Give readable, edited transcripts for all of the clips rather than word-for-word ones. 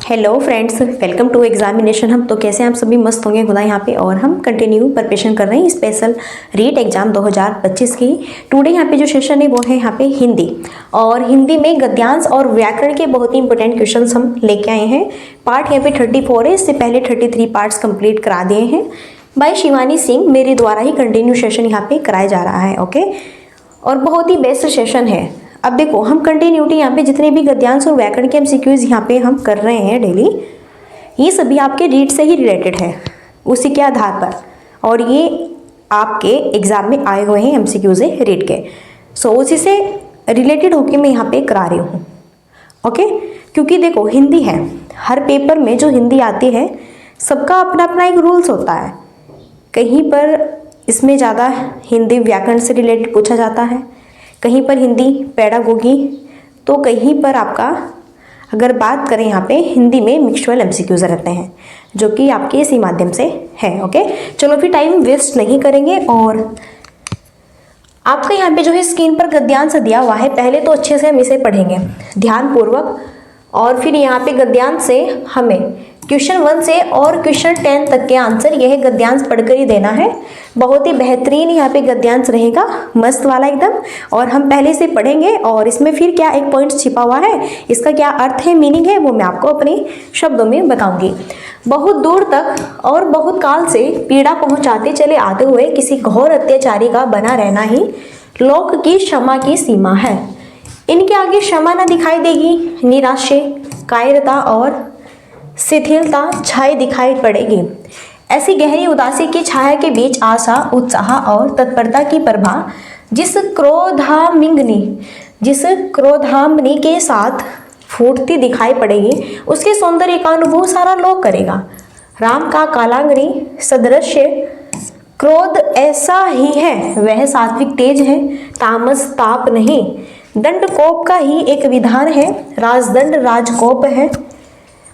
Hello friends, welcome to examination. हम तो कैसे हैं आप सभी मस्त होंगे खुदा यहाँ पे। और हम कंटिन्यू प्रिपरेशन कर रहे हैं स्पेशल रीट एग्जाम 2025 की। टुडे यहाँ पे जो सेशन है वो है यहाँ पे हिंदी। और हिंदी में गद्यांश और व्याकरण के बहुत ही इंपॉर्टेंट क्वेश्चंस हम लेके आए हैं। पार्ट यहाँ पे 34 है, इससे पहले 33 पार्ट्स कंप्लीट करा दिए हैं बाय शिवानी सिंह। मेरे द्वारा ही कंटिन्यू सेशन यहाँ पे कराया जा रहा है। ओके, और बहुत ही बेस्ट सेशन है। अब देखो, हम कंटिन्यूटी यहाँ पे जितने भी गद्यांश और व्याकरण के एमसीक्यूज यहाँ पे हम कर रहे हैं डेली, ये सभी आपके रीड से ही रिलेटेड है, उसी के आधार पर। और ये आपके एग्जाम में आए हुए हैं एमसीक्यूज है रीड के। सो उसी से रिलेटेड होके मैं यहाँ पे करा रही हूँ। ओके, क्योंकि देखो हिंदी है, हर पेपर में जो हिंदी आती है सबका अपना अपना एक रूल्स होता है। कहीं पर इसमें ज़्यादा हिंदी व्याकरण से रिलेटेड पूछा जाता है, कहीं पर हिंदी पेडागोगी, तो कहीं पर आपका अगर बात करें यहाँ पे हिंदी में मिक्सचुअल एमसीक्यूज रहते हैं, जो कि आपके इसी माध्यम से है। ओके, चलो फिर टाइम वेस्ट नहीं करेंगे। और आपका यहाँ पे जो है स्क्रीन पर गद्यांश दिया हुआ है, पहले तो अच्छे से हम इसे पढ़ेंगे ध्यानपूर्वक, और फिर यहाँ पे गद्यांश से हमें क्वेश्चन 1 से और क्वेश्चन 10 तक के आंसर यह गद्यांश पढ़कर ही देना है। बहुत ही बेहतरीन यहाँ पे गद्यांश रहेगा, मस्त वाला एकदम। और हम पहले से पढ़ेंगे और इसमें फिर क्या एक पॉइंट छिपा हुआ है, इसका क्या अर्थ है, मीनिंग है, वो मैं आपको अपने शब्दों में बताऊंगी। बहुत दूर तक और बहुत काल से पीड़ा पहुंचाते चले आते हुए किसी घोर अत्याचारी का बना रहना ही लोक की क्षमा की सीमा है। इनके आगे क्षमा न दिखाई देगी, निराशे, कायरता और शिथिलता छाई दिखाई पड़ेगी। ऐसी गहरी उदासी की छाया के बीच आशा, उत्साह और तत्परता की प्रभा जिस क्रोधाम्नि के साथ फूटती दिखाई पड़ेगी, उसके सौंदर्य का अनुभव सारा लोक करेगा। राम का कालांगनी सदृश्य क्रोध ऐसा ही है, वह सात्विक तेज है, तामस ताप नहीं। दंड कोप का ही एक विधान है, राजदंड राजकोप है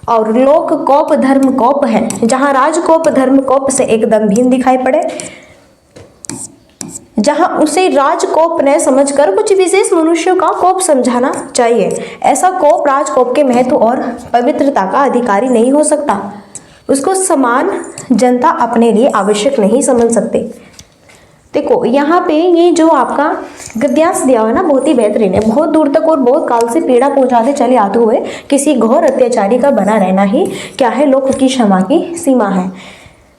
और लोक कोप धर्म कोप है। जहाँ राजकोप धर्म कोप से एकदम भिन्न दिखाई पड़े, जहाँ उसे राजकोप न समझकर कुछ विशेष मनुष्यों का कोप समझाना चाहिए, ऐसा कोप राजकोप के महत्व और पवित्रता का अधिकारी नहीं हो सकता। उसको समान जनता अपने लिए आवश्यक नहीं समझ सकते। देखो यहाँ पे ये जो आपका गद्यांश दिया हुआ है ना, बहुत ही बेहतरीन है। बहुत दूर तक और बहुत काल से पीड़ा पहुंचाते चले आते हुए किसी घोर अत्याचारी का बना रहना ही क्या है, लोक की क्षमा की सीमा है।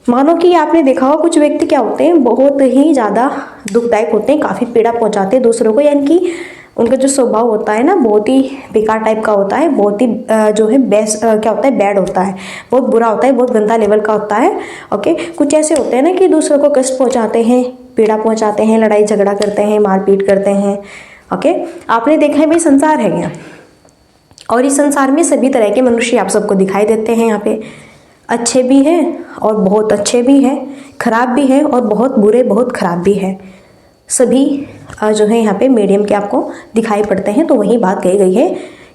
मानो कि आपने देखा हो कुछ व्यक्ति क्या होते हैं, बहुत ही ज़्यादा दुखदायक होते हैं, काफ़ी पीड़ा पहुंचाते हैं दूसरों को, यानी कि उनका जो स्वभाव होता है ना बहुत ही बेकार टाइप का होता है, बहुत ही जो है क्या होता है, बैड होता है, बहुत बुरा होता है, बहुत गंदा लेवल का होता है। ओके, कुछ ऐसे होते हैं ना कि दूसरों को कष्ट पहुंचाते हैं, पीड़ा पहुंचाते हैं, लड़ाई झगड़ा करते हैं, मारपीट करते हैं। ओके, आपने देखा है भाई संसार है क्या, और इस संसार में सभी तरह के मनुष्य आप सबको दिखाई देते हैं। यहाँ पे अच्छे भी हैं और बहुत अच्छे भी हैं, खराब भी हैं और बहुत बुरे बहुत खराब भी हैं। सभी जो है यहाँ पे मीडियम के आपको दिखाई पड़ते हैं। तो वही बात कही गई है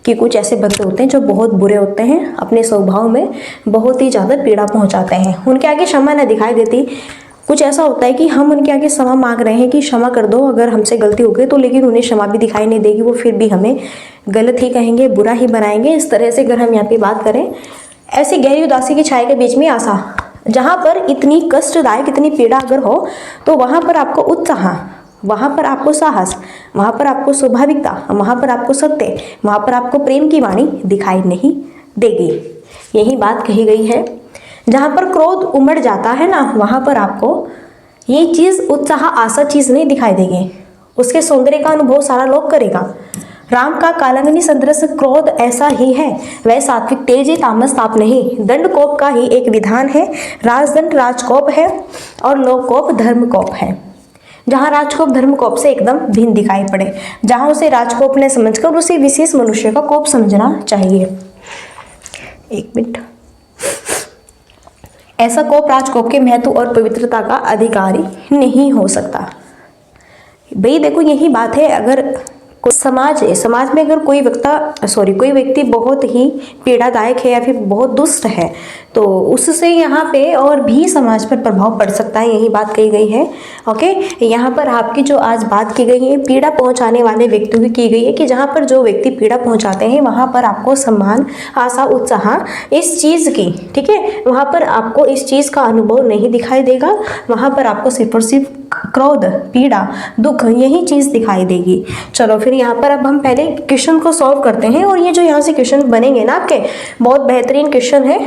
कि कुछ ऐसे बंदे होते हैं जो बहुत बुरे होते हैं, अपने स्वभाव में बहुत ही ज़्यादा पीड़ा पहुँचाते हैं, उनके आगे क्षमा न दिखाई देती। कुछ ऐसा होता है कि हम उनके आगे क्षमा मांग रहे हैं कि क्षमा कर दो अगर हमसे गलती हो गई, तो लेकिन उन्हें क्षमा भी दिखाई नहीं देगी, वो फिर भी हमें गलत ही कहेंगे, बुरा ही बनाएंगे। इस तरह से अगर हम यहाँ पे बात करें, ऐसी गहरी उदासी की छाया के बीच में आशा, जहाँ पर इतनी कष्टदायक इतनी पीड़ा अगर हो तो वहाँ पर आपको उत्साह, वहाँ पर आपको साहस, वहाँ पर आपको स्वाभाविकता, वहाँ पर आपको सत्य, वहाँ पर आपको प्रेम की वाणी दिखाई नहीं देगी। यही बात कही गई है। जहाँ पर क्रोध उमड़ जाता है ना, वहाँ पर आपको ये चीज़ उत्साह आशा चीज़ नहीं दिखाई देगी, उसके सौंदर्य का अनुभव सारा लोक करेगा। राम का कालांगनी सदृश क्रोध ऐसा ही है, वह सात्विक तेज है, तामस ताप नहीं। दंड कोप का ही एक विधान है, राजदंड राजकोप है और लोककोप धर्मकोप है। जहाँ राजकोप धर्मकोप से एकदम भिन्न दिखाई पड़े, जहाँ उसे राजकोप ने समझकर उसे विशेष मनुष्य का कोप समझना चाहिए। एक मिनट। ऐसा कोप राजकोप के महत्व और पवित्रता का अधिकारी नहीं हो सकता। भाई देखो यही बात है, अगर समाज है, समाज में अगर कोई व्यक्ति बहुत ही पीड़ादायक है या फिर बहुत दुष्ट है तो उससे यहाँ पे और भी समाज पर प्रभाव पड़ सकता है, यही बात कही गई है। ओके, यहाँ पर आपकी जो आज बात की गई है पीड़ा पहुँचाने वाले व्यक्तियों की की गई है कि जहाँ पर जो व्यक्ति पीड़ा पहुँचाते हैं वहाँ पर आपको सम्मान, आशा, उत्साह इस चीज़ की, ठीक है, वहाँ पर आपको इस चीज़ का अनुभव नहीं दिखाई देगा। वहाँ पर आपको सिर्फ और सिर्फ क्रोध, पीड़ा, दुख यही चीज़ दिखाई देगी। चलो फिर यहाँ पर अब हम पहले क्वेश्चन को सॉल्व करते हैं और ये जो यहाँ से क्वेश्चन बनेंगे ना आपके, बहुत बेहतरीन क्वेश्चन है।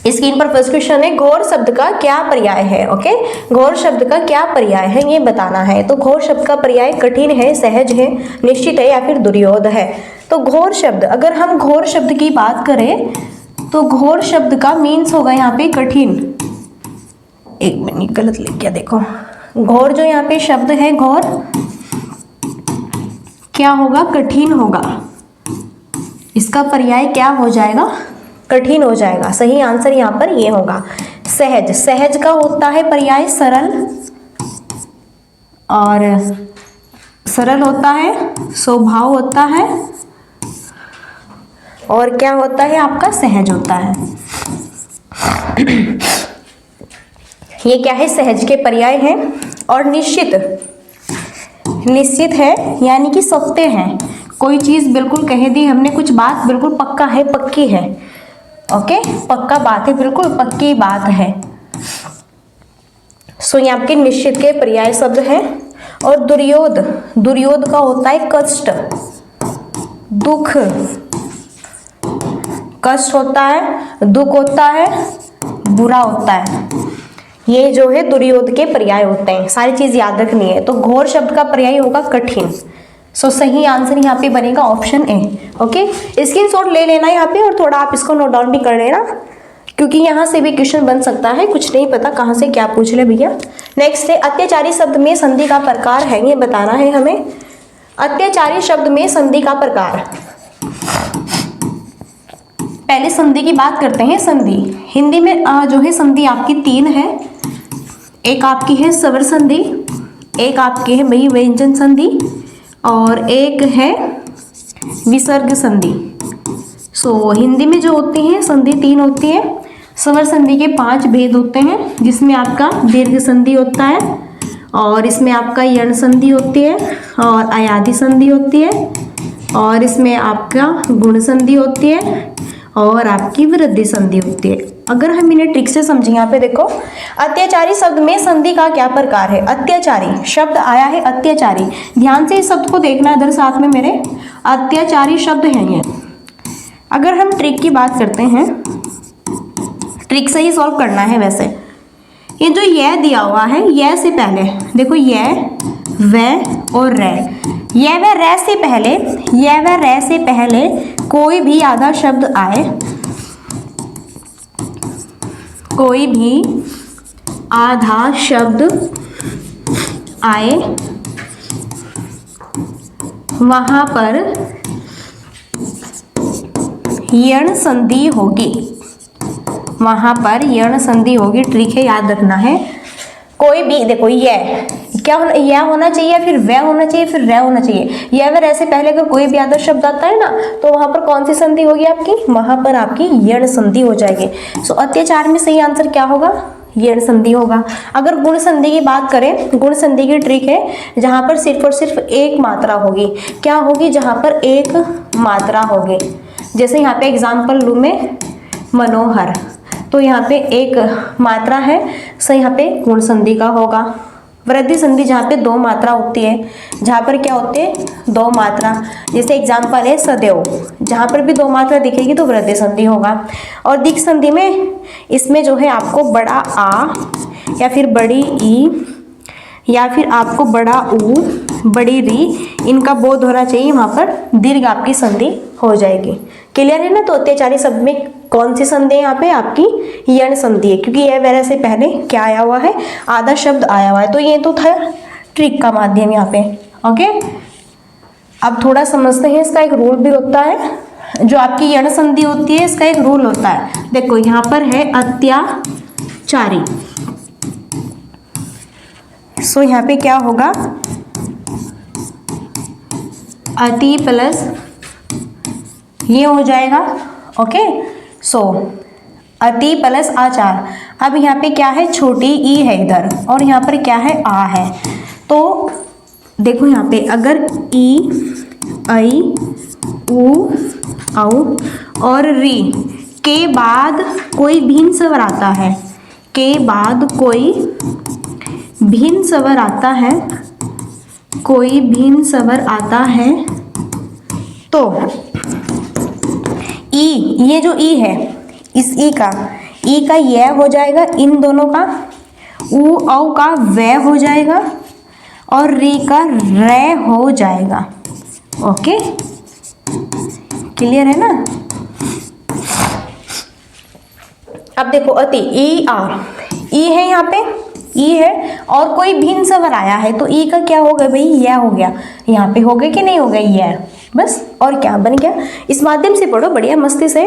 स्क्रीन पर फर्स्ट क्वेश्चन है, घोर शब्द का क्या पर्याय है। ओके, घोर शब्द का क्या पर्याय है ये बताना है। तो घोर शब्द का पर्याय कठिन है, सहज है, निश्चित है या फिर दुर्योध है। तो घोर शब्द, अगर हम घोर शब्द की बात करें तो घोर शब्द का मीन्स होगा यहाँ पे कठिन। एक मिनट, गलत लिख गया, देखो घोर जो यहाँ पे शब्द है घोर क्या होगा, कठिन होगा। इसका पर्याय क्या हो जाएगा, कठिन हो जाएगा। सही आंसर यहाँ पर ये होगा सहज। सहज का होता है पर्याय सरल, और सरल होता है, स्वभाव होता है, और क्या होता है आपका सहज होता है। ये क्या है, सहज के पर्याय है। और निश्चित, निश्चित है यानी कि सत्य है, कोई चीज़ बिल्कुल कह दी हमने, कुछ बात बिल्कुल पक्का है, पक्की है। ओके, पक्का बात है, बिल्कुल पक्की बात है। सो ये आपके निश्चित के पर्याय शब्द है। और दुर्योध, दुर्योध का होता है कष्ट, दुख, कष्ट होता है, दुख होता है, बुरा होता है। ये जो है दुर्योध के पर्याय होते हैं, सारी चीज याद रखनी है। तो घोर शब्द का पर्याय होगा कठिन। सो सही आंसर यहाँ पे बनेगा ऑप्शन ए। ओके, स्क्रीनशॉट ले लेना यहाँ पे और थोड़ा आप इसको नोट डाउन भी कर लेना, क्योंकि यहाँ से भी क्वेश्चन बन सकता है, कुछ नहीं पता कहाँ से क्या पूछ ले भैया। नेक्स्ट है, अत्याचारी शब्द में संधि का प्रकार है, ये बताना है हमें। अत्याचारी शब्द में संधि का प्रकार, पहले संधि की बात करते हैं। संधि हिंदी में जो है संधि आपकी तीन है। एक आपकी है स्वर संधि, एक आपकी है भाई व्यंजन संधि, और एक है विसर्ग संधि। सो हिंदी में जो होती है संधि तीन होती है। स्वर संधि के 5 भेद होते हैं, जिसमें आपका दीर्घ संधि होता है, और इसमें आपका यण संधि होती है, और अयादि संधि होती है, और इसमें आपका गुण संधि होती है, और आपकी वृद्धि संधि होती है। अगर हम इन्हें ट्रिक से समझें, यहाँ पे देखो, अत्याचारी शब्द में संधि का क्या प्रकार है। अत्याचारी शब्द आया है, अत्याचारी, ध्यान से इस शब्द को देखना इधर साथ में मेरे, अत्याचारी शब्द है ये। अगर हम ट्रिक की बात करते हैं, ट्रिक से ही सॉल्व करना है। वैसे ये जो यह दिया हुआ है, यह से पहले देखो, यह, वह और रे, यह व रे से पहले, यह व रे से पहले कोई भी आधा शब्द आए, कोई भी आधा शब्द आए, वहां पर यण संधि होगी, वहां पर यण संधि होगी। ट्रिक है, याद रखना है। कोई भी, देखो यह क्या होना, यह होना चाहिए, फिर वह होना चाहिए, फिर रे होना चाहिए। यह व रे से पहले अगर कोई भी आधा शब्द आता है ना, तो वहां पर कौन सी संधि होगी आपकी, वहां पर आपकी यण संधि हो जाएगी। सो अत्याचार में सही आंसर क्या होगा, यण संधि होगा। अगर गुण संधि की बात करें, गुण संधि की ट्रिक है जहां पर सिर्फ और सिर्फ एक मात्रा होगी। क्या होगी, जहां पर एक मात्रा होगी। जैसे यहाँ पे एग्जाम्पल लूँ मैं, मनोहर, तो यहाँ पे एक मात्रा है, सो यहाँ पे गुण संधि का होगा। वृद्धि संधि जहाँ पे 2 मात्रा होती है, जहाँ पर क्या होते हैं 2 मात्रा, जैसे एग्जाम्पल है सदैव, जहाँ पर भी 2 मात्रा दिखेगी तो वृद्धि संधि होगा। और दिक संधि में, इसमें जो है आपको बड़ा आ या फिर बड़ी ई या फिर आपको बड़ा ऊ, बड़ी री, इनका बोध होना चाहिए, वहाँ पर दीर्घ आपकी संधि हो जाएगी। क्लियर है ना। तो अत्याचारी शब्द में कौन सी संधि है यहाँ पे, आपकी यण संधि है, क्योंकि यह वगैरह से पहले क्या आया हुआ है, आधा शब्द आया हुआ है। तो ये तो था ट्रिक का माध्यम यहाँ पे। ओके, अब थोड़ा समझते हैं, इसका एक रूल भी होता है। जो आपकी यण संधि होती है, इसका एक रूल होता है। देखो यहाँ पर है अत्याचारी, सो यहाँ पे क्या होगा, अति प्लस ये हो जाएगा। ओके, सो अति प्लस आचार। अब यहाँ पे क्या है, छोटी ई है इधर, और यहाँ पर क्या है, आ है। तो देखो यहाँ पे अगर ई, आई, उ, औ और री के बाद कोई भिन्न स्वर आता है, के बाद कोई भिन्न स्वर आता है, कोई भिन्न स्वर आता है, तो ई, ये जो ई है, इस ई का यह हो जाएगा, इन दोनों का उ औ का वै हो जाएगा, और री का रै हो जाएगा। ओके, क्लियर है ना। अब देखो अति, ई आ, ई है यहाँ पे, ई है और कोई भिन्न स्वर आया है, तो ई का क्या होगा भाई, यह हो गया। यहाँ पे हो गया कि नहीं हो गया, यह, बस और क्या बन गया। इस माध्यम से पढ़ो बढ़िया मस्ती से,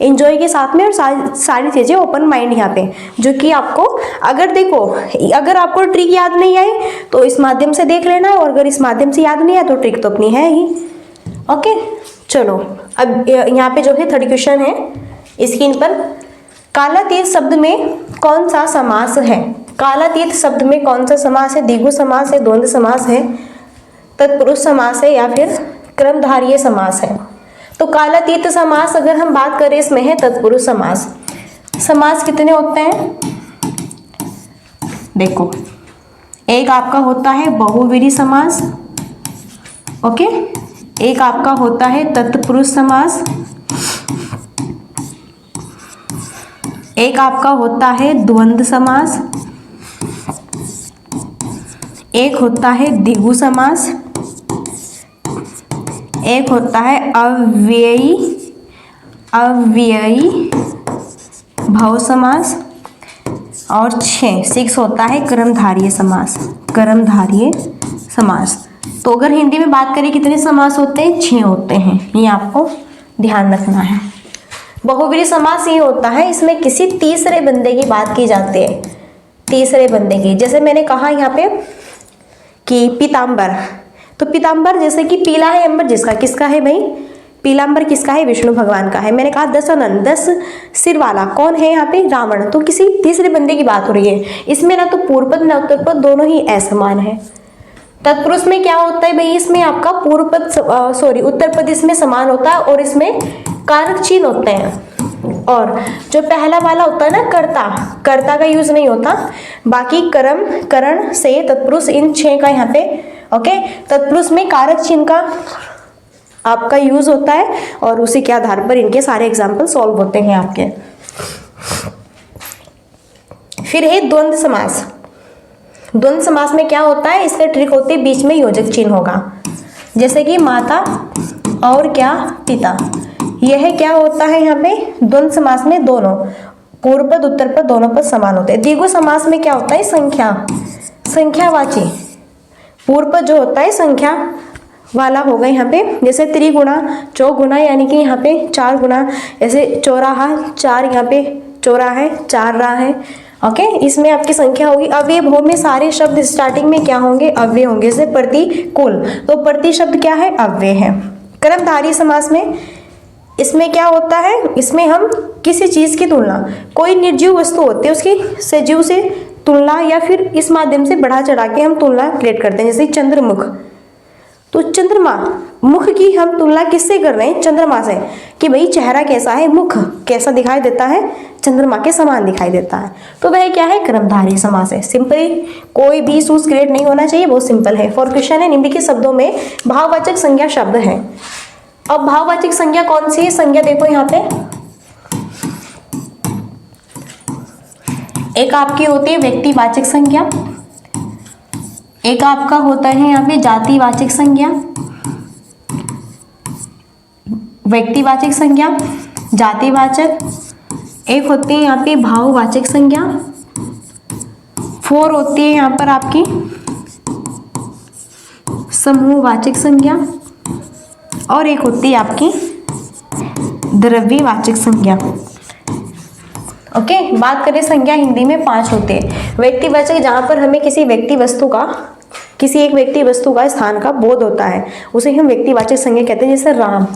एंजॉय के साथ में, और सारी चीज़ें ओपन माइंड यहाँ पे, जो कि आपको अगर देखो, अगर आपको ट्रिक याद नहीं आई तो इस माध्यम से देख लेना, और अगर इस माध्यम से याद नहीं आया तो ट्रिक तो अपनी है ही। ओके, चलो अब यहाँ पे जो है थर्ड क्वेश्चन है स्क्रीन पर। कालातीत शब्द में कौन सा समास है। कालातीत शब्द में कौन सा समास है, द्विगु समास है, द्वंद्व समास है, तत्पुरुष समास है, या फिर क्रमधारीय समास है। तो कालातीत समास अगर हम बात करें इसमें है तत्पुरुष समास। समास कितने होते हैं, देखो एक आपका होता है बहुव्रीहि समास, ओके, एक आपका होता है तत्पुरुष समास, एक आपका होता है द्वंद्व समास, एक होता है द्विगु समास, एक होता है अव्ययी भाव समास, और 6 होता है कर्मधारय समास। कर्मधारय समास। तो अगर हिंदी में बात करें कितने समास होते हैं, 6 होते हैं, ये आपको ध्यान रखना है। बहुव्रीहि समास ये होता है, इसमें किसी तीसरे बंदे की बात की जाती है, तीसरे बंदे की। जैसे मैंने कहा यहाँ पे कि पीताम्बर, तो पीताम्बर जैसे कि पीला है अंबर, जिसका किसका है भाई, पीलाम्बर किसका है, विष्णु भगवान का है। मैंने कहा 10 अनंत, 10 सिर वाला कौन है यहाँ पे, रावण, तो किसी तीसरे बंदे की बात हो रही है। इसमें ना तो पूर्व पद ना उत्तर पद, दोनों ही असमान है। तत्पुरुष में क्या होता है भाई, इसमें आपका पूर्व पद उत्तर पद इसमें समान होता है, और इसमें कारक चिन्ह होते हैं। और जो पहला वाला होता है ना कर्ता का यूज नहीं होता, बाकी कर्म, करण से तत्पुरुष, इन 6 का यहाँ पे, ओके, तत्पुरुष में कारक चिन्ह का आपका यूज होता है, और उसी के आधार पर इनके सारे एग्जाम्पल सॉल्व होते हैं आपके। फिर है द्वंद्व समास। द्वंद्व समास में क्या होता है, इसका ट्रिक होती है बीच में योजक चिन्ह होगा, जैसे कि माता और क्या, पिता। यह क्या होता है यहाँ पे, द्वंद्व समास में दोनों पूर्व पद उत्तर पद दोनों पद समान होते हैं। द्विगु समास में क्या होता है, संख्यावाची, पूर्व पद जो होता है संख्या वाला होगा यहाँ पे, जैसे त्रिगुणा, चौगुना, यानी कि यहाँ पे 4 गुना, जैसे चौराहा, 4 यहाँ पे चौराहा है, 4 राह है, ओके, इसमें आपकी संख्या होगी। अव्यय भाव में सारे शब्द स्टार्टिंग में क्या होंगे, अव्यय होंगे, जैसे प्रतिकूल, तो प्रति शब्द क्या है, अव्यय है। कर्मधारय समास में इसमें क्या होता है, इसमें हम किसी चीज की तुलना, कोई निर्जीव वस्तु होती है उसकी सजीव से तुलना, या फिर इस माध्यम से बढ़ा चढ़ा के हम तुलना क्रिएट करते हैं। जैसे चंद्रमुख, तो चंद्रमा, मुख की हम तुलना किससे कर रहे हैं, चंद्रमा से, कि भाई चेहरा कैसा है, मुख कैसा दिखाई देता है, चंद्रमा के समान दिखाई देता है। तो वह क्या है, कर्मधारय समास है। सिंपल, कोई भी सूज क्रिएट नहीं होना चाहिए, बहुत सिंपल है। फॉर क्वेश्चन है, निम्नलिखित शब्दों में भाववाचक संज्ञा शब्द है। अब भाववाचक संज्ञा कौन सी है, संज्ञा देखो यहाँ पे, एक आपकी होती है व्यक्तिवाचक संज्ञा, एक आपका होता है यहाँ पे जातिवाचक संज्ञा, व्यक्तिवाचक संज्ञा, जातिवाचक, एक होती है यहाँ पे भाववाचक संज्ञा, 4 होती है यहाँ पर आपकी समूहवाचक संज्ञा, और एक होती है आपकी द्रव्यवाचक संज्ञा। ओके, बात करें संज्ञा हिंदी में 5 होते हैं। व्यक्तिवाचक, जहाँ पर हमें किसी व्यक्ति वस्तु का, किसी एक व्यक्ति वस्तु का स्थान का बोध होता है, उसे हम व्यक्तिवाचक संज्ञा कहते हैं। जैसे राम,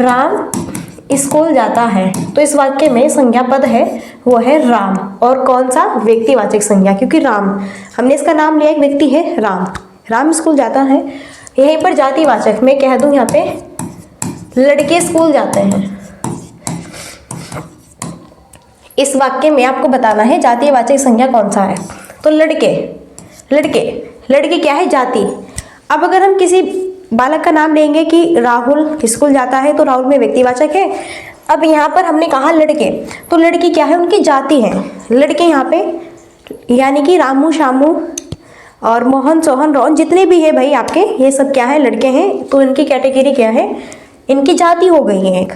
राम स्कूल जाता है, तो इस वाक्य में संज्ञा पद है वो है राम, और कौन सा, व्यक्तिवाचक संज्ञा, क्योंकि राम हमने इसका नाम लिया, एक व्यक्ति है राम, राम स्कूल जाता है। यहीं पर जातिवाचक मैं कह दूं यहाँ पे लड़के स्कूल जाते हैं। इस वाक्य में आपको बताना है जातिवाचक संज्ञा कौन सा है, तो लड़के, लड़के, लड़के क्या है, जाति। अब अगर हम किसी बालक का नाम लेंगे कि राहुल स्कूल जाता है, तो राहुल में व्यक्तिवाचक है। अब यहाँ पर हमने कहा लड़के, तो लड़की क्या है, उनकी जाति है। लड़के यहाँ पे यानी कि रामू, शामू और मोहन, सोहन, रोहन जितने भी है भाई आपके, ये सब क्या है, लड़के हैं। तो इनकी कैटेगरी क्या है, इनकी जाति हो गई है एक।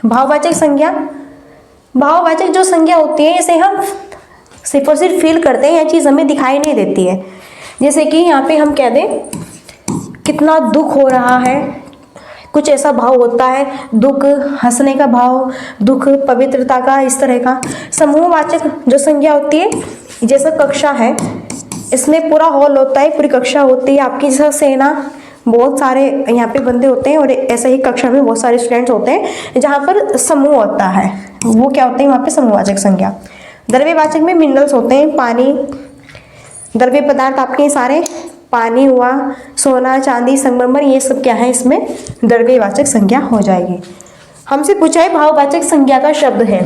भाववाचक संज्ञा, भाववाचक जो संज्ञा होती है इसे हम सिर्फ और सिर्फ फील करते हैं, यह चीज़ हमें दिखाई नहीं देती है। जैसे कि यहाँ पे हम कह दें कितना दुख हो रहा है, कुछ ऐसा भाव होता है, दुख, हंसने का भाव, दुख, पवित्रता का, इस तरह का। समूहवाचक जो संज्ञा होती है, जैसे कक्षा है, इसमें पूरा हॉल होता है, पूरी कक्षा होती है आपकी, जैसा सेना, बहुत सारे यहाँ पे बंदे होते हैं, और ऐसे ही कक्षा में बहुत सारे स्टूडेंट्स होते हैं जहाँ पर समूह होता है, वो क्या होते हैं वहाँ पे समूहवाचक संज्ञा। द्रव्यवाचक में मिनरल्स होते हैं, पानी, द्रव्य पदार्थ आपके सारे, पानी हुआ, सोना, चांदी, संगमरमर, ये सब क्या है, इसमें द्रव्यवाचक संज्ञा हो जाएगी। हमसे पूछा है भाववाचक संज्ञा का शब्द है,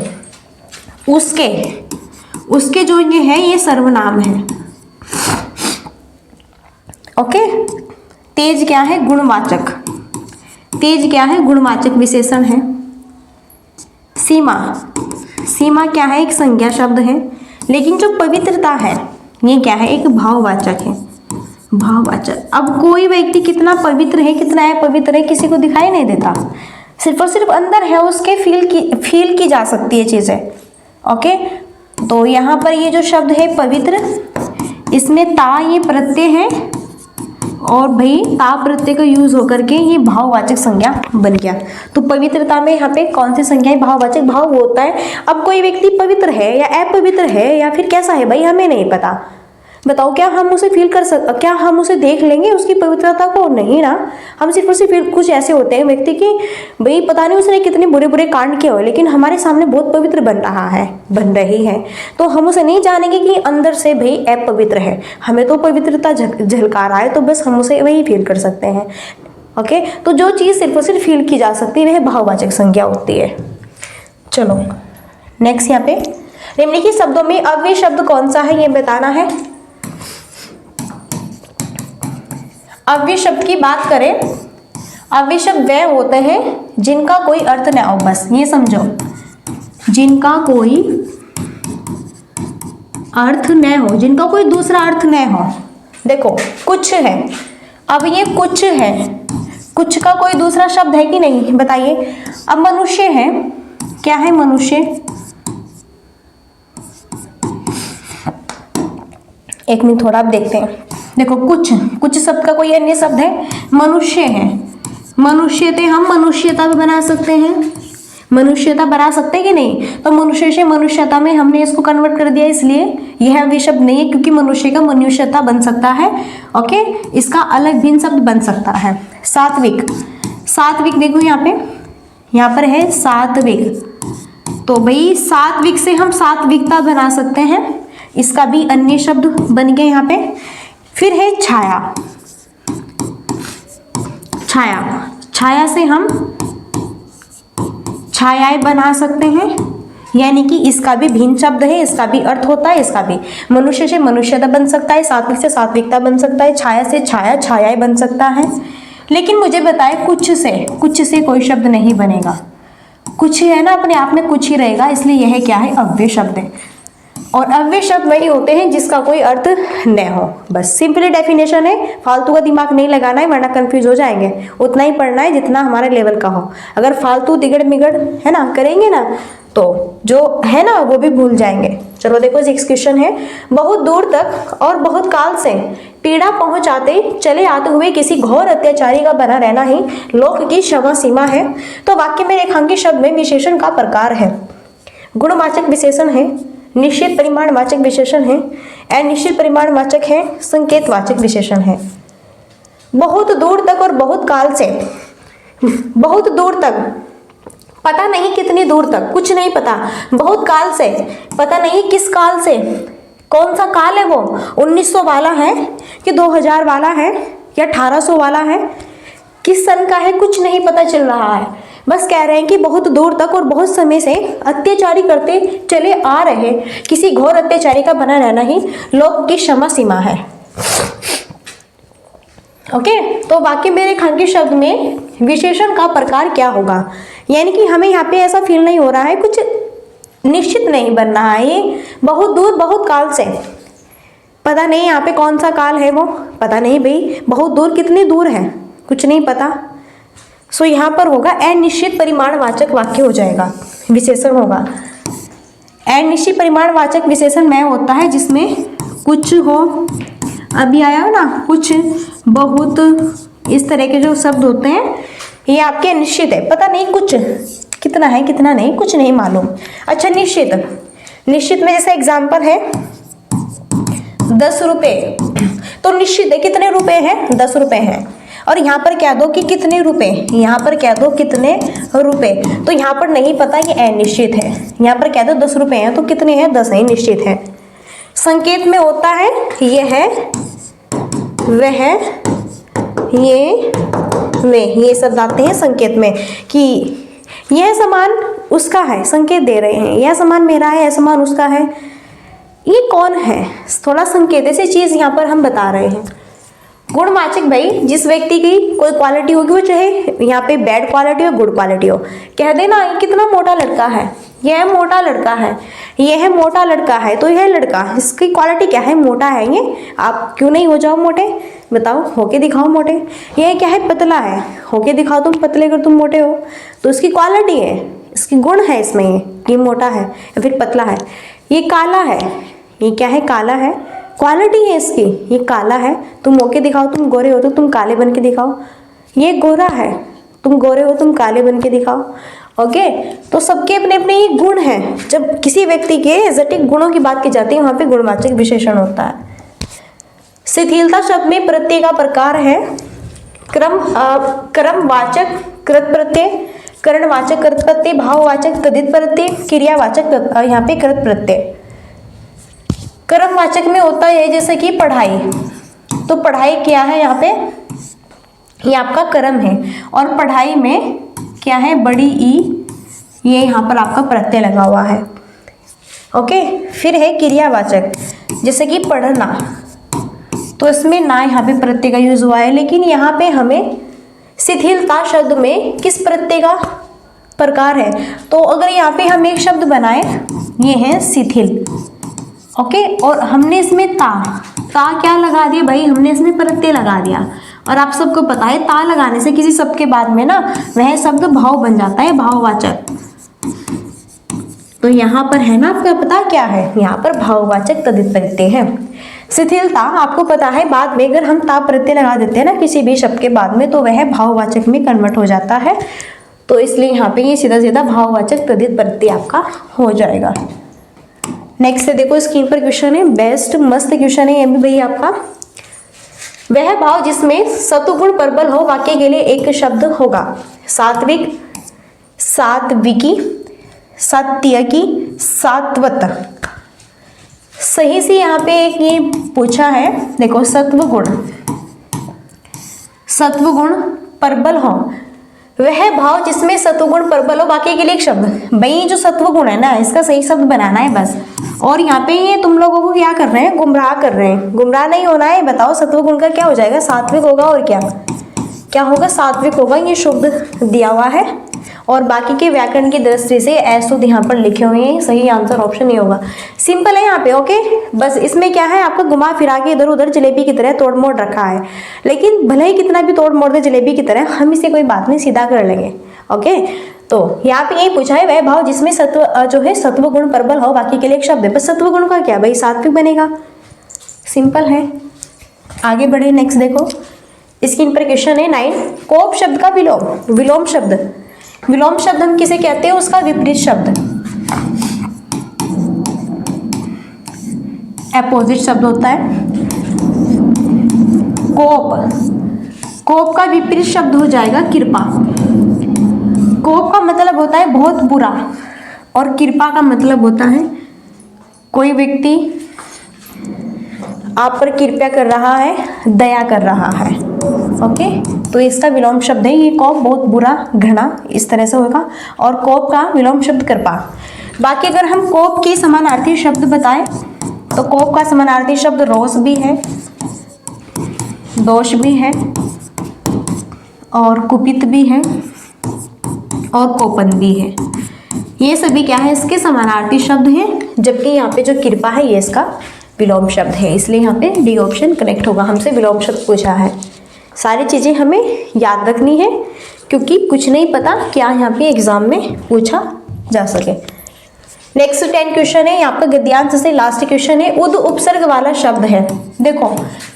उसके, उसके जो ये है ये सर्वनाम है। ओके, तेज क्या है, गुणवाचक, तेज क्या है, गुणवाचक विशेषण है। सीमा, सीमा क्या है, एक संज्ञा शब्द है। लेकिन जो पवित्रता है ये क्या है, एक भाववाचक है, भाववाचक। अब कोई व्यक्ति कितना पवित्र है, कितना अपवित्र है, किसी को दिखाई नहीं देता, सिर्फ और सिर्फ अंदर है उसके, फील की जा सकती है चीज़ें। ओके, तो यहाँ पर ये जो शब्द है पवित्र, इसमें ता ये प्रत्यय है, और भाई ता प्रत्यय का यूज होकर के ये भाववाचक संज्ञा बन गया। तो पवित्रता में यहाँ पे कौन सी संज्ञा है, भाववाचक भाव होता है। अब कोई व्यक्ति पवित्र है या अपवित्र है या फिर कैसा है भाई, हमें नहीं पता। बताओ क्या हम उसे फील कर क्या हम उसे देख लेंगे उसकी पवित्रता को, नहीं ना। हम सिर्फ और सिर्फ कुछ ऐसे होते हैं व्यक्ति की, भाई पता नहीं उसने कितने बुरे बुरे कांड किए हो, लेकिन हमारे सामने बहुत पवित्र बन रहा है, बन रही है, तो हम उसे नहीं जानेंगे कि अंदर से भाई अपवित्र है। हमें तो पवित्रता झलका रहा है, तो बस हम उसे वही फील कर सकते हैं। ओके, तो जो चीज़ सिर्फ और सिर्फ फील की जा सकती है वह भाववाचक संज्ञा होती है। चलो नेक्स्ट, यहाँ पे निम्नलिखित शब्दों में अव्यय शब्द कौन सा है ये बताना है। अव्यय शब्द की बात करें, अव्यय शब्द वे होते हैं जिनका कोई अर्थ न हो, बस ये समझो, जिनका कोई अर्थ न हो, जिनका कोई दूसरा अर्थ न हो। देखो कुछ है, अब ये कुछ है, कुछ का कोई दूसरा शब्द है कि नहीं बताइए। अब मनुष्य है, क्या है मनुष्य, एक मिनट थोड़ा आप देखते हैं। देखो कुछ, कुछ शब्द का कोई अन्य शब्द है, मनुष्य है, मनुष्यते हम मनुष्यता भी बना सकते हैं, मनुष्यता बना सकते हैं कि नहीं। तो मनुष्य से मनुष्यता में हमने इसको कन्वर्ट कर दिया, इसलिए यह अव्यय शब्द नहीं है, क्योंकि मनुष्य का मनुष्यता बन सकता है। ओके, इसका अलग भिन्न शब्द बन सकता है। सात्विक, सात्विक देखो यहाँ पर है सात्विक, तो भाई सात्विक से हम सात्विकता बना सकते हैं, इसका भी अन्य शब्द बन गया यहाँ पे। फिर है छाया, छाया, छाया से हम छायाएं बना सकते हैं, यानी कि इसका भी भिन्न शब्द है, इसका भी अर्थ होता है, इसका भी। मनुष्य से मनुष्यता बन सकता है, सात्विक से सात्विकता बन सकता है, छाया से छाया, छायाएं बन सकता है। लेकिन मुझे बताए कुछ से कोई शब्द नहीं बनेगा। कुछ है ना, अपने आप में कुछ ही रहेगा, इसलिए यह क्या है, अव्यय शब्द है। और अव्यय शब्द वही होते हैं जिसका कोई अर्थ न हो, बस सिंपली डेफिनेशन है, फालतू का दिमाग नहीं लगाना है वरना कंफ्यूज हो जाएंगे। उतना ही पढ़ना है जितना हमारे लेवल का हो। अगर फालतू दिगड़ मिगड़ है ना करेंगे ना, तो जो है ना वो भी भूल जाएंगे। चलो देखो नेक्स्ट क्वेश्चन है, बहुत दूर तक और बहुत काल से पीड़ा पहुंचाते चले आते हुए किसी घोर अत्याचारी का बना रहना ही लोक की क्षमा सीमा है। तो वाक्य में रेखांकित शब्द में विशेषण का प्रकार है, गुणवाचक विशेषण है, निश्चित परिमाणवाचक विशेषण है, अनिश्चित परिमाणवाचक है, संकेतवाचक विशेषण है। बहुत दूर तक और बहुत काल से, बहुत दूर तक, पता नहीं कितनी दूर तक, कुछ नहीं पता, बहुत काल से, पता नहीं किस काल से, कौन सा काल है वो, 1900 वाला है कि 2000 वाला है या 1800 वाला है, किस सन का है, कुछ नहीं पता चल रहा है। बस कह रहे हैं कि बहुत दूर तक और बहुत समय से अत्याचारी करते चले आ रहे किसी घोर अत्याचारी का बना रहना ही लोक की क्षमा सीमा है। ओके, तो वाक्य में रेखांकित शब्द में विशेषण का प्रकार क्या होगा, यानी कि हमें यहाँ पे ऐसा फील नहीं हो रहा है, कुछ निश्चित नहीं बन रहा है, ये बहुत दूर बहुत काल से, पता नहीं यहाँ पे कौन सा काल है वो, पता नहीं भाई, बहुत दूर कितनी दूर है, कुछ नहीं पता। सो यहाँ पर होगा अनिश्चित परिमाणवाचक वाक्य हो जाएगा, विशेषण होगा। अनिश्चित परिमाणवाचक विशेषण में होता है जिसमें कुछ हो, अभी आया हो ना, कुछ, बहुत, इस तरह के जो शब्द होते हैं ये आपके निश्चित है, पता नहीं कुछ कितना है कितना नहीं, कुछ नहीं मालूम। अच्छा, निश्चित, निश्चित में जैसे एग्जाम्पल है 10 रुपये, तो निश्चित है कितने रुपए हैं, 10 रुपये हैं, और यहाँ पर कह दो कि कितने रुपए, यहाँ पर कह दो कितने रुपए, तो यहाँ पर नहीं पता, ये अनिश्चित है। यहाँ पर कह दो 10 रुपये हैं, तो कितने हैं, 10 है, निश्चित है। संकेत में होता है ये है, वह, ये, वे, ये शब्द आते हैं संकेत में कि यह सामान उसका है, संकेत दे रहे हैं, यह सामान मेरा है, यह सामान उसका है, ये कौन है, थोड़ा संकेत, ऐसी चीज यहाँ पर हम बता रहे हैं। गुणवाचक भाई, जिस व्यक्ति की कोई क्वालिटी होगी, वो चाहे यहाँ पे बैड क्वालिटी हो गुड क्वालिटी हो, कह देना ये कितना मोटा लड़का है, यह मोटा लड़का है, यह मोटा लड़का है, तो यह लड़का, इसकी क्वालिटी क्या है, मोटा है, ये आप क्यों नहीं हो जाओ मोटे, बताओ, होके दिखाओ मोटे। यह क्या है, पतला है, होके दिखाओ तुम पतले, अगर तुम मोटे हो तो इसकी क्वालिटी है, इसकी गुण है इसमें, ये मोटा है या फिर पतला है। ये काला है, ये क्या है, काला है, क्वालिटी है इसकी, ये काला है, तुम होके दिखाओ, तुम गोरे हो तो तुम काले बन के दिखाओ। ये गोरा है, तुम गोरे हो तुम काले बन के दिखाओ। ओके, तो सबके अपने अपने ये गुण हैं। जब किसी व्यक्ति के एग्जैक्ट गुणों की बात की जाती है, वहां पे गुणवाचक विशेषण होता है। शिथिलता शब्द में प्रत्यय का प्रकार है क्रमवाचक कृत प्रत्यय, करणवाचक कृत प्रत्यय, भाववाचक तद्धित प्रत्यय, क्रियावाचक यहाँ पे कृत प्रत्यय। क्रमवाचक में होता है जैसे कि पढ़ाई, तो पढ़ाई क्या है, यहाँ पे ये आपका क्रम है, और पढ़ाई में क्या है, बड़ी ई, ये यहाँ पर आपका प्रत्यय लगा हुआ है। ओके, फिर है क्रियावाचक, जैसे कि पढ़ना, तो इसमें ना यहाँ पे प्रत्यय का यूज हुआ है, लेकिन यहाँ पे हमें शिथिलता शब्द में किस प्रत्यय का प्रकार है, तो अगर यहाँ पे हम एक शब्द बनाए, ये है शिथिल। ओके, और हमने इसमें ता क्या लगा दिया भाई, हमने इसमें प्रत्यय लगा दिया, और आप सबको पता है ता लगाने से किसी शब्द के बाद में ना वह शब्द भाव बन जाता है, भाववाचक। तो यहाँ पर है ना, आपका पता क्या है, यहाँ पर भाववाचक तद्धित प्रत्यय है। शिथिलता आपको पता है, बाद में अगर हम ता प्रत्यय लगा देते हैं ना किसी भी शब्द के बाद में, तो वह भाववाचक में कन्वर्ट हो जाता है, तो इसलिए यहाँ पे ये सीधा सीधा भाववाचक तद्धित प्रत्यय आपका हो जाएगा। नेक्स्ट देखो, स्क्रीन पर क्वेश्चन है, बेस्ट मस्त क्वेश्चन है ये भी भाई आपका। वह भाव जिसमें सत्वगुण प्रबल हो, वाक्य के लिए एक शब्द होगा, सात्विक, सात्विकी, सात्यकी, सात्वत। सही से यहाँ पे एक ये पूछा है, देखो, सत्वगुण, सत्वगुण प्रबल हो, वह भाव जिसमें सत्वगुण प्रबल हो, वाक्य के लिए एक शब्द। भाई जो सत्वगुण है ना, इसका सही शब्द बनाना है बस, और यहाँ पे ये तुम लोगों को क्या कर रहे हैं, गुमराह कर रहे हैं, गुमराह नहीं होना है। बताओ सत्वगुण का क्या हो जाएगा, सात्विक होगा, और क्या होगा, सात्विक होगा, ये शुद्ध दिया हुआ है, और बाकी के व्याकरण की दृष्टि से अशुद्ध यहाँ पर लिखे हुए हैं, सही आंसर ऑप्शन नहीं होगा। सिंपल है यहाँ पे। ओके, बस इसमें क्या है, आपका घुमा फिरा के इधर उधर जलेबी की तरह तोड़ मोड़ रखा है, लेकिन भले ही कितना भी तोड़ मोड़ दे जलेबी की तरह, हम इसे कोई बात नहीं, सीधा कर लेंगे। ओके, तो यहाँ पे यही पूछा है, वह भाव जिसमें सत्व जो है सत्वगुण प्रबल हो, बाकी के लिए एक शब्द है, बस सत्वगुण का क्या भाई, सात्विक बनेगा, सिंपल है। आगे बढ़े, नेक्स्ट देखो, स्क्रीन पर क्वेश्चन है 9, कोप शब्द का विलोम। विलोम शब्द, विलोम शब्द हम किसे कहते हैं, उसका विपरीत शब्द। अपोजिट शब्द होता है। कोप, कोप का विपरीत शब्द हो जाएगा कृपा। कोप का मतलब होता है बहुत बुरा और कृपा का मतलब होता है कोई व्यक्ति आप पर कृपया कर रहा है, दया कर रहा है। ओके, तो इसका विलोम शब्द है ये कोप, बहुत बुरा, घृणा, इस तरह से होगा। और कोप का विलोम शब्द कृपा। बाकी अगर हम कोप के समानार्थी शब्द बताएं तो कोप का समानार्थी शब्द रोष भी है, दोष भी है, और कुपित भी है, और कोपन भी है। ये सभी क्या है, इसके समानार्थी शब्द हैं, जबकि यहाँ पे जो कृपा है ये इसका विलोम शब्द है। इसलिए यहाँ पे डी ऑप्शन कनेक्ट होगा। हमसे विलोम शब्द पूछा है, सारी चीज़ें हमें याद रखनी है क्योंकि कुछ नहीं पता क्या यहाँ पे एग्जाम में पूछा जा सके। नेक्स्ट 10 क्वेश्चन है, यहाँ पर गद्यांश से लास्ट क्वेश्चन है। उद उपसर्ग वाला शब्द है। देखो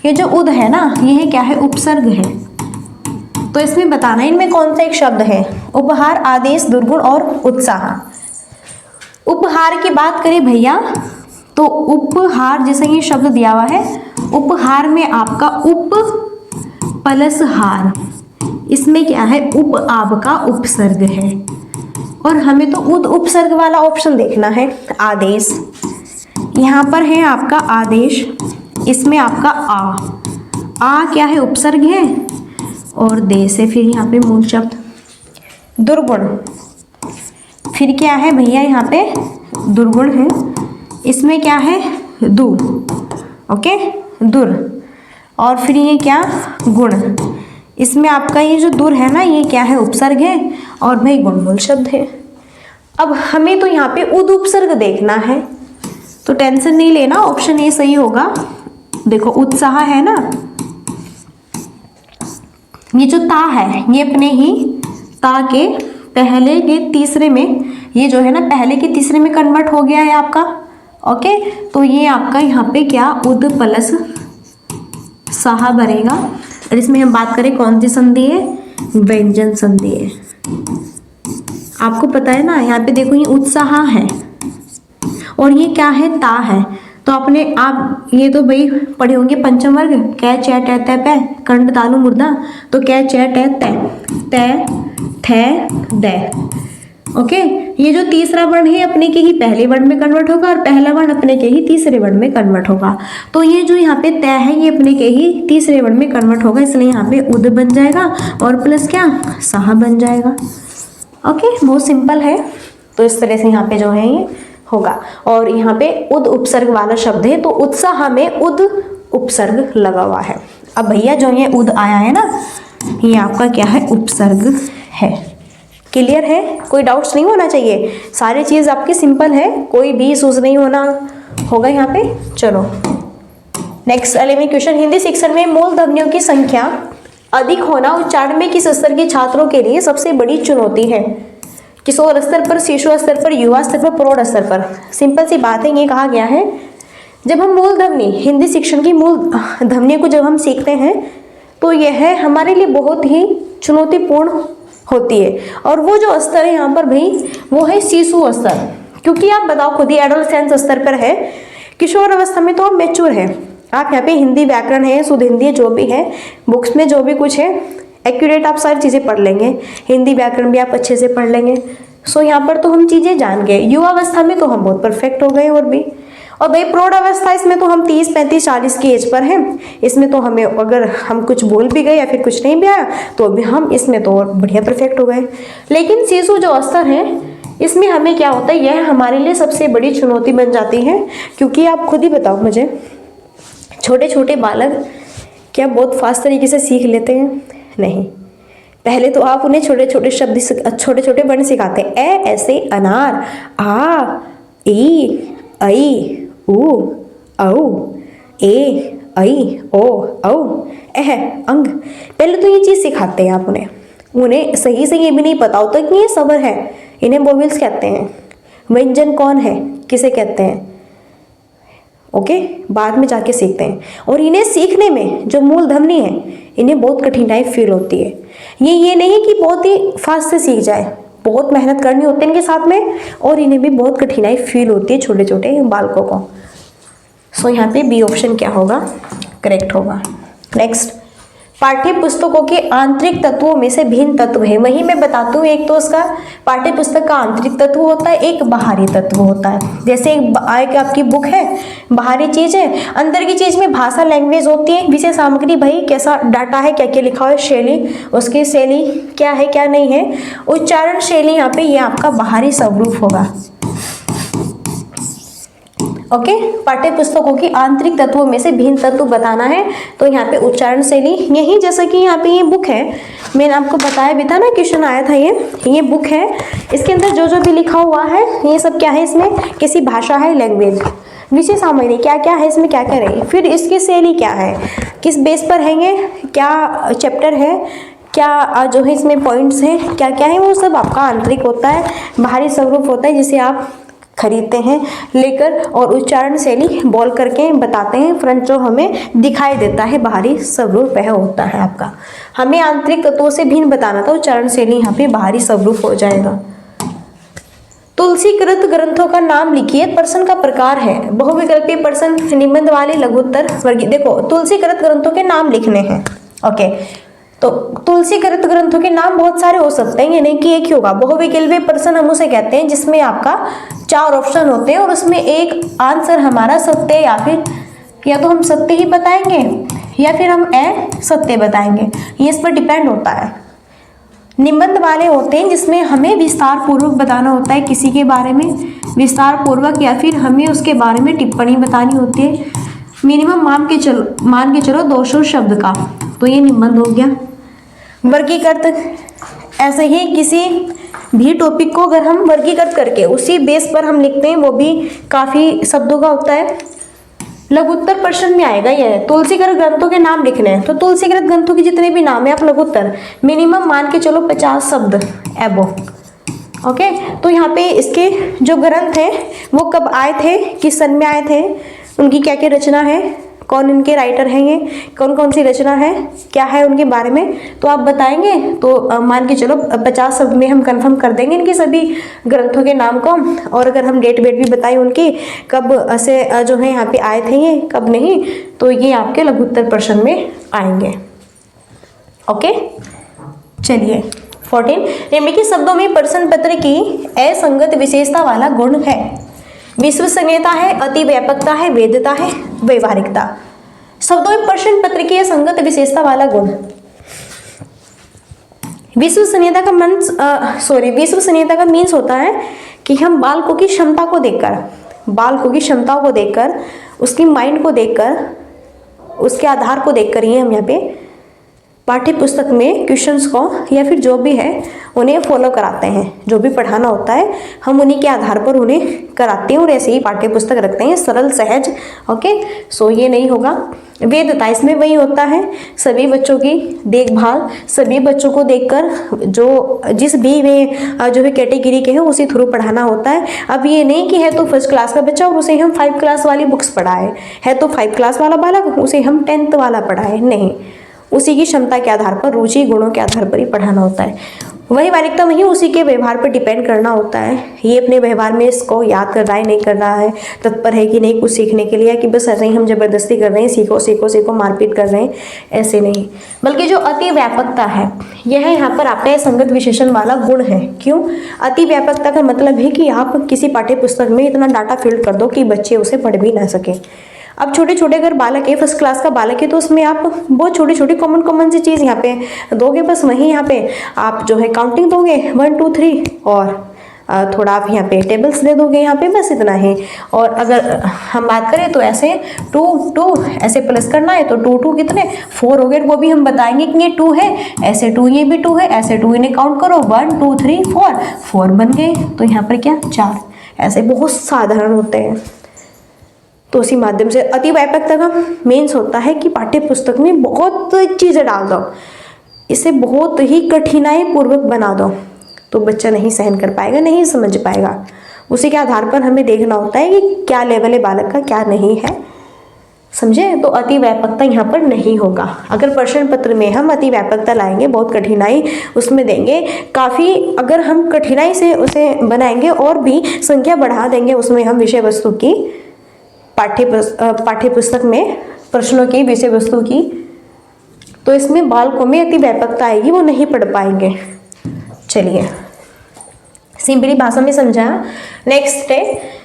ये जो उद है ना, ये क्या है, उपसर्ग है। तो इसमें बताना है इनमें कौन सा एक शब्द है। उपहार, आदेश, दुर्गुण और उत्साह। उपहार की बात करें भैया तो उपहार जैसा ये शब्द दिया हुआ है, उपहार में आपका उप प्लस हार, इसमें क्या है, उप आब का उपसर्ग है। और हमें तो उद उपसर्ग वाला ऑप्शन देखना है। आदेश, यहाँ पर है आपका आदेश, इसमें आपका आ क्या है, उपसर्ग है, और दे से फिर यहाँ पे मूल शब्द। दुर्गुण, फिर क्या है भैया, यहाँ पे दुर्गुण है, इसमें क्या है, दु, ओके, दुर, और फिर ये क्या, गुण, इसमें आपका ये जो दुर है ना, ये क्या है, उपसर्ग है, और भाई गुण मूल शब्द है। अब हमें तो यहाँ पे उद उपसर्ग देखना है, तो टेंशन नहीं लेना, ऑप्शन ए सही होगा। देखो उत्साह है ना, ये जो ता है ये अपने ही ता के पहले के तीसरे में, ये जो है ना पहले के तीसरे में कन्वर्ट हो गया है आपका। ओके, तो ये आपका यहाँ पे क्या, उद प्लस साहा बनेगा। और इसमें हम बात करें कौन सी संधि है, व्यंजन संधि है। आपको पता है ना, यहाँ पे देखो ये उत्साह है और ये क्या है, ता है। तो अपने आप ये तो भाई पढ़े होंगे पंचम वर्ग, कै चे टे तै पै कंड तालु मुर्दा, तो कै चे टे तै तै थे दै। ओके, ये जो तीसरा वर्ण है अपने के ही पहले वर्ण में कन्वर्ट होगा और पहला वर्ण अपने के ही तीसरे वर्ण में कन्वर्ट होगा। तो ये जो यहाँ पे तय है ये अपने के ही तीसरे वर्ण में कन्वर्ट होगा, इसलिए यहाँ पे उद बन जाएगा और प्लस क्या, साहा बन जाएगा। ओके, बहुत सिंपल है। तो इस तरह से यहाँ पे जो है ये होगा। और यहाँ पे उद उपसर्ग वाला शब्द है, तो उत्साह में उद उपसर्ग लगा हुआ है। अब भैया जो ये उद आया है ना, ये आपका क्या है, उपसर्ग है। क्लियर है, कोई डाउट्स नहीं होना चाहिए, सारी चीज़ आपकी सिंपल है, कोई भी इशूज नहीं होना होगा यहाँ पे। चलो नेक्स्ट 11 क्वेश्चन, हिंदी शिक्षण में मूल ध्वनियों की संख्या अधिक होना उच्चारण में किस स्तर के छात्रों के लिए सबसे बड़ी चुनौती है। किशोर स्तर पर, शिशु स्तर पर, युवा स्तर पर, प्रौढ़ स्तर पर। सिंपल सी बात है, ये कहा गया है जब हम मूल ध्वनि, हिंदी शिक्षण की मूल ध्वनि को जब हम सीखते हैं तो यह हमारे लिए बहुत ही चुनौतीपूर्ण होती है। और वो जो स्तर है यहाँ पर भाई वो है शिशु स्तर, क्योंकि आप बताओ खुद ही एडोलसेंस स्तर पर है। किशोर अवस्था में तो आप मैच्योर है, आप यहाँ पे हिंदी व्याकरण है, शुद्ध हिंदी जो भी है, बुक्स में जो भी कुछ है एक्यूरेट आप सारी चीज़ें पढ़ लेंगे, हिंदी व्याकरण भी आप अच्छे से पढ़ लेंगे। सो यहाँ पर तो हम चीज़ें जान गए। युवा अवस्था में तो हम बहुत परफेक्ट हो गए। और भाई प्रौढ़ अवस्था, इसमें तो हम 30, 35, 40 की एज पर हैं। इसमें तो हमें अगर हम कुछ बोल भी गए या फिर कुछ नहीं भी आया तो अभी हम इसमें तो और बढ़िया परफेक्ट हो गए। लेकिन शिशु जो स्तर है इसमें हमें क्या होता है, यह हमारे लिए सबसे बड़ी चुनौती बन जाती है। क्योंकि आप खुद ही बताओ मुझे, छोटे छोटे बालक क्या बहुत फास्ट तरीके से सीख लेते हैं? नहीं, पहले तो आप उन्हें छोटे छोटे शब्द, छोटे छोटे वर्ण सिखाते हैं। ए ऐसे अनार, आ, ई, ऐ, उ, औ, ए, ऐ, ओ, औ, एह, अंग। पहले तो ये चीज़ सिखाते हैं आप उन्हें सही से ये भी नहीं पता होता कि ये स्वर है, इन्हें वोवेल्स कहते हैं। व्यंजन कौन है, किसे कहते हैं, ओके, बाद में जाके सीखते हैं। और इन्हें सीखने में जो मूल ध्वनि है इन्हें बहुत कठिनाई फील होती है। ये नहीं कि बहुत ही फास्ट से सीख जाए, बहुत मेहनत करनी होती है इनके साथ में, और इन्हें भी बहुत कठिनाई फील होती है छोटे छोटे बालकों को। सो यहाँ पे बी ऑप्शन क्या होगा, करेक्ट होगा। नेक्स्ट, पाठ्य पुस्तकों के आंतरिक तत्वों में से भिन्न तत्व है। वही मैं बताती हूँ, एक तो उसका पाठ्य पुस्तक का आंतरिक तत्व होता है, एक बाहरी तत्व होता है। जैसे एक आपकी बुक है, बाहरी चीज है, अंदर की चीज में भाषा लैंग्वेज होती है, विषय सामग्री, भाई कैसा डाटा है, क्या क्या लिखा हुआ है, शैली, उसकी शैली क्या है क्या नहीं है, उच्चारण शैली, यहाँ पे ये आपका बाहरी स्वरूप होगा। ओके, पाठ्य पुस्तकों की आंतरिक तत्वों में से भिन्न तत्व बताना है, तो यहाँ पे उच्चारण शैली, यही जैसे कि यहाँ पे ये बुक है, मैंने आपको बताया भी था ना, क्वेश्चन आया था, ये बुक है, इसके अंदर जो जो भी लिखा हुआ है ये सब क्या है, इसमें किसी भाषा है, लैंग्वेज, विषय सामग्री क्या क्या है, इसमें क्या क्या रही, फिर इसकी शैली क्या है, किस बेस पर हैंगे, क्या चैप्टर है, क्या जो है इसमें पॉइंट्स हैं, क्या क्या है, वो सब आपका आंतरिक होता है, बाहरी स्वरूप होता है जिसे आप खरीदते हैं लेकर, और उच्चारण शैली बोल करके बताते हैं। फ्रंट जो हमें दिखाई देता है बाहरी स्वरूप वह होता है आपका। हमें आंतरिक तत्वों से भिन्न बताना था, उच्चारण शैली यहाँ पे बाहरी स्वरूप हो जाएगा। तुलसीकृत ग्रंथों का नाम लिखिए, प्रश्न का प्रकार है बहुविकल्पीय प्रश्न, निबंध वाले, लघुत्तर, वर्गीय। देखो तुलसीकृत ग्रंथों के नाम लिखने हैं। ओके, तो तुलसीकृत ग्रंथों के नाम बहुत सारे हो सकते हैं, ये नहीं कि एक ही होगा। बहुविकल्पीय प्रश्न हम उसे कहते हैं जिसमें आपका 4 ऑप्शन होते हैं और उसमें एक आंसर हमारा सत्य, या तो हम सत्य ही बताएंगे या फिर हम सत्य बताएंगे, ये इस पर डिपेंड होता है। निबंध वाले होते हैं जिसमें हमें विस्तार पूर्वक बताना होता है किसी के बारे में, विस्तार पूर्वक, या फिर हमें उसके बारे में टिप्पणी बतानी होती है। मिनिमम मान के चलो 200 शब्द का, तो ये निबंध हो गया। वर्गीकृत, ऐसे ही किसी भी टॉपिक को अगर हम वर्गीकृत करके उसी बेस पर हम लिखते हैं, वो भी काफ़ी शब्दों का होता है। लघुत्तर प्रश्न में आएगा ये, तुलसीकृत ग्रंथों के नाम लिखने हैं, तो तुलसीकृत ग्रंथों के जितने भी नाम है आप लघुत्तर, मिनिमम मान के चलो 50 शब्द एबो। ओके, तो यहाँ पे इसके जो ग्रंथ हैं वो कब आए थे, किस सन में आए थे, उनकी क्या क्या रचना है, कौन इनके राइटर हैं, ये कौन कौन सी रचना है, क्या है उनके बारे में, तो आप बताएंगे। तो मान के चलो 50 शब्द में हम कंफर्म कर देंगे इनके सभी ग्रंथों के नाम को, और अगर हम डेट वेट भी बताएं उनकी, कब ऐसे जो है यहाँ पे आए थे ये, कब नहीं, तो ये आपके लघुत्तर प्रश्न में आएंगे। ओके, चलिए 14, निम्नलिखित शब्दों में प्रश्न पत्र की असंगत विशेषता वाला गुण है। विश्वसनीयता है, अति व्यापकता है, वैधता है, व्यवहारिकता। शब्दों में प्रश्न पत्र की संगत विशेषता वाला गुण। विश्वसनीयता का मीन्स होता है कि हम बालकों की क्षमताओं को देखकर, उसकी माइंड को देखकर, उसके आधार को देखकर ही हम यहाँ पे पाठ्य पुस्तक में क्वेश्चंस को या फिर जो भी है उन्हें फॉलो कराते हैं। जो भी पढ़ाना होता है हम उन्हीं के आधार पर उन्हें कराते हैं और ऐसे ही पाठ्य पुस्तक रखते हैं, सरल सहज। ओके, सो ये नहीं होगा। वेदता, इसमें वही होता है सभी बच्चों की देखभाल, सभी बच्चों को देखकर जो जिस भी वे जो है कैटेगरी के हैं उसी थ्रू पढ़ाना होता है। अब ये नहीं कि है तो 1st क्लास का बच्चा और उसे हम 5 क्लास वाली बुक्स पढ़ाए, है तो 5 क्लास वाला बालक उसे हम 10th वाला पढ़ाए, नहीं, उसी की क्षमता के आधार पर, रुचि गुणों के आधार पर ही पढ़ाना होता है। वही वारिकता में ही उसी के व्यवहार पर डिपेंड करना होता है। ये अपने व्यवहार में इसको याद कर रहा है नहीं कर रहा है, तत्पर है कि नहीं कुछ सीखने के लिए, कि बस ऐसे ही हम जबरदस्ती कर रहे हैं, सीखो सीखो सीखो, मारपीट कर रहे हैं, ऐसे नहीं। बल्कि जो अति व्यापकता है यह यहाँ पर आपका संगत विशेषण वाला गुण है। क्यों? अति व्यापकता का मतलब है कि आप किसी पाठ्य पुस्तक में इतना डाटा फिल कर दो कि बच्चे उसे पढ़ भी ना सके। अब छोटे छोटे अगर बालक है, 1st क्लास का बालक है, तो उसमें आप बहुत छोटी छोटी कॉमन सी चीज़ यहाँ पे दोगे, बस वहीं यहाँ पे आप जो है काउंटिंग दोगे 1 2 3 और थोड़ा आप यहाँ पे टेबल्स दे दोगे यहाँ पे, बस इतना ही। और अगर हम बात करें तो ऐसे 2 2 ऐसे प्लस करना है तो 2 2 कितने 4 हो गए, वो भी हम बताएंगे कि ये 2 है, ऐसे 2 ये भी 2 है, ऐसे 2 इन्हें काउंट करो 1 2 3 4 बन गए, तो यहाँ पर क्या 4, ऐसे बहुत साधारण होते हैं। तो उसी माध्यम से अति व्यापकता का मीन्स होता है कि पाठ्य पुस्तक में बहुत चीज़ें डाल दो, इसे बहुत ही कठिनाई पूर्वक बना दो, तो बच्चा नहीं सहन कर पाएगा, नहीं समझ पाएगा। उसी के आधार पर हमें देखना होता है कि क्या लेवल है बालक का, क्या नहीं है, समझे। तो अति व्यापकता यहाँ पर नहीं होगा। अगर प्रश्न पत्र में हम अति व्यापकता लाएंगे, बहुत कठिनाई उसमें देंगे, काफ़ी अगर हम कठिनाई से उसे बनाएंगे और भी संख्या बढ़ा देंगे उसमें हम विषय वस्तु की, पाठ्य पुस्तक में प्रश्नों की विषय वस्तु की, तो इसमें बालकों में अति व्यापकता आएगी, वो नहीं पढ़ पाएंगे। चलिए सिंपली भाषा में समझाया। नेक्स्ट है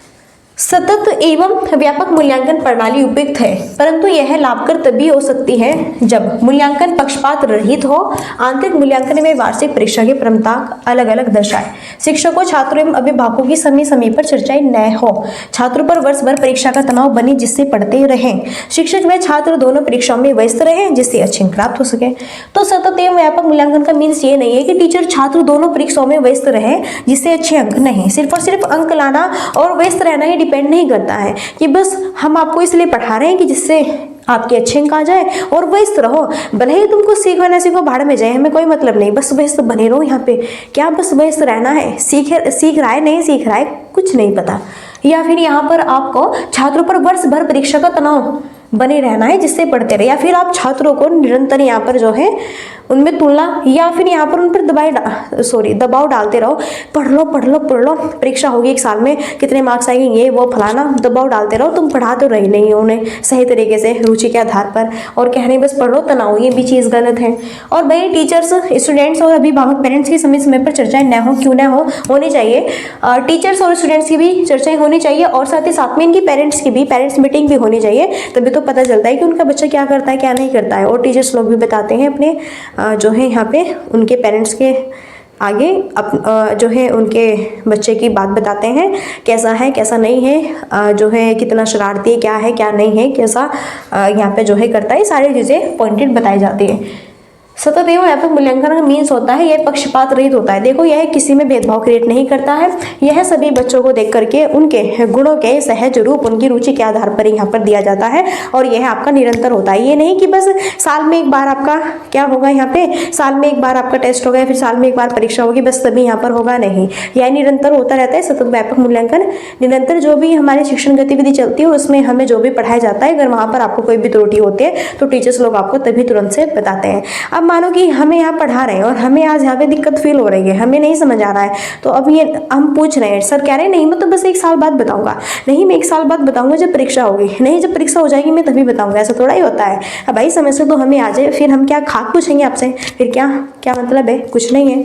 सतत एवं व्यापक मूल्यांकन प्रणाली उपयुक्त है, परंतु यह लाभकर तभी हो सकती है जब मूल्यांकन पक्षपात रहित हो, आंतरिक मूल्यांकन में वार्षिक परीक्षा की परंपरा अलग अलग दर्शाए, शिक्षकों छात्रों एवं अभिभावकों की समय समय पर चर्चाएं न हो, छात्रों पर वर्ष भर परीक्षा का तनाव बने जिससे पढ़ते रहें, शिक्षक व छात्र दोनों परीक्षाओं में व्यस्त रहें जिससे अच्छे अंक प्राप्त हो सके। तो सतत एवं व्यापक मूल्यांकन का मीन्स ये नहीं है कि टीचर छात्र दोनों परीक्षाओं में व्यस्त रहे जिससे अच्छे अंक नहीं, सिर्फ और सिर्फ अंक लाना और व्यस्त रहना ही डिपेंड नहीं करता है कि बस हम आपको इसलिए पढ़ा रहे हैं कि जिससे आपके अच्छे अंक आ जाए और व्यस्त रहो, भले ही तुमको सीखो ना सीखो भाड़ में जाए, हमें कोई मतलब नहीं, बस व्यस्त बने रहो। यहाँ पे क्या बस व्यस्त रहना है, सीख रहा है नहीं सीख रहा है कुछ नहीं पता, या फिर यहाँ पर आपको छात्रों पर वर्ष भर परीक्षा का तनाव बने रहना है जिससे पढ़ते रहे, या फिर आप छात्रों को निरंतर यहाँ पर जो है उनमें तुलना या फिर यहाँ पर उन पर दबाव डालते रहो, पढ़ लो पढ़ लो पढ़ लो, परीक्षा होगी एक साल में कितने मार्क्स आएंगे ये वो फलाना, दबाव डालते रहो, तुम पढ़ा तो रही नहीं उन्हें सही तरीके से रुचि के आधार पर, और कह रहे बस पढ़ो तनाव, ये भी चीज़ गलत है। और भाई टीचर्स स्टूडेंट्स और अभिभावक पेरेंट्स की समय समय पर चर्चाएं न हो, क्यों न हो, होनी चाहिए। टीचर्स और स्टूडेंट्स की भी चर्चाएं होनी चाहिए और साथ ही साथ में इनकी पेरेंट्स की भी पेरेंट्स मीटिंग भी होनी चाहिए, तभी तो पता चलता है कि उनका बच्चा क्या करता है क्या नहीं करता है। और टीचर्स लोग भी बताते हैं अपने जो है यहाँ पे उनके पेरेंट्स के आगे जो है उनके बच्चे की बात बताते हैं, कैसा है कैसा नहीं है, जो है कितना शरारती है क्या नहीं है, कैसा यहाँ पे जो है करता है, सारी चीज़ें पॉइंटेड बताई जाती हैं। सतत एवं व्यापक मूल्यांकन का मीन्स होता है यह पक्षपात रहित होता है। देखो यह किसी में भेदभाव क्रिएट नहीं करता है, यह सभी बच्चों को देख करके उनके गुणों के सहज रूप उनकी रुचि के आधार पर यहाँ पर दिया जाता है, और यह आपका निरंतर होता है। ये नहीं कि बस साल में एक बार आपका क्या होगा, यहाँ पे साल में एक बार आपका टेस्ट होगा, फिर साल में एक बार परीक्षा होगी, बस तभी यहाँ पर होगा, नहीं, यह निरंतर होता रहता है। सतत व्यापक मूल्यांकन निरंतर जो भी हमारी शिक्षण गतिविधि चलती है उसमें हमें जो भी पढ़ाया जाता है, अगर वहाँ पर आपको कोई भी त्रुटि होती है तो टीचर्स लोग आपको तभी तुरंत से बताते हैं। अब मानो कि हमें यहाँ पढ़ा रहे हैं और हमें आज यहाँ पे दिक्कत फील हो रही है, हमें नहीं समझ आ रहा है, तो अब ये हम पूछ रहे हैं, सर कह रहे हैं नहीं मैं तो बस एक साल बाद बताऊंगा, नहीं मैं एक साल बाद बताऊंगा जब परीक्षा होगी, नहीं जब परीक्षा हो जाएगी मैं तभी बताऊंगा, ऐसा थोड़ा ही होता है। अब भाई समय से तो हमें आ जाए, फिर हम क्या खाक पूछेंगे आपसे, फिर क्या क्या मतलब है, कुछ नहीं है।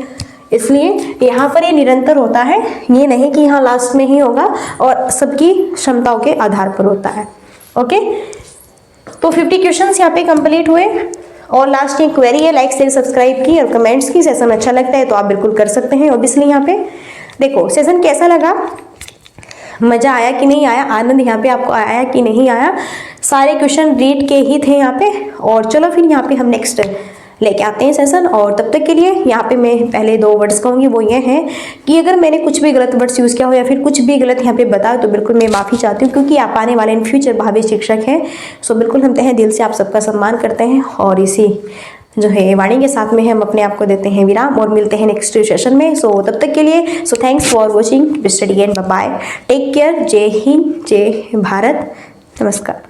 इसलिए यहाँ पर ये निरंतर होता है, ये नहीं कि यहाँ लास्ट में ही होगा, और सबकी क्षमताओं के आधार पर होता है। ओके, तो 50 क्वेश्चंस यहाँ पे कंप्लीट हुए। और लास्ट की क्वेरी है लाइक शेयर सब्सक्राइब की और कमेंट्स की। सेशन अच्छा लगता है तो आप बिल्कुल कर सकते हैं। ऑब्वियसली यहाँ पे देखो सेशन कैसा लगा, मज़ा आया कि नहीं आया, आनंद यहाँ पे आपको आया कि नहीं आया, सारे क्वेश्चन रीड के ही थे यहाँ पे। और चलो फिर यहाँ पे हम नेक्स्ट लेके आते हैं सेशन, और तब तक के लिए यहाँ पे मैं पहले 2 वर्ड्स कहूँगी, वो ये हैं कि अगर मैंने कुछ भी गलत वर्ड्स यूज़ किया हो या फिर कुछ भी गलत यहाँ पे बताया तो बिल्कुल मैं माफ़ी चाहती हूँ, क्योंकि आप आने वाले इन फ्यूचर भावी शिक्षक हैं। सो बिल्कुल हम तहे दिल से आप सबका सम्मान करते हैं, और इसी जो है वाणी के साथ में हम अपने आप को देते हैं विराम और मिलते हैं नेक्स्ट सेशन में। सो तब तक के लिए so thanks for watching, study and bye, take care, जय हिंद, जय भारत, नमस्कार।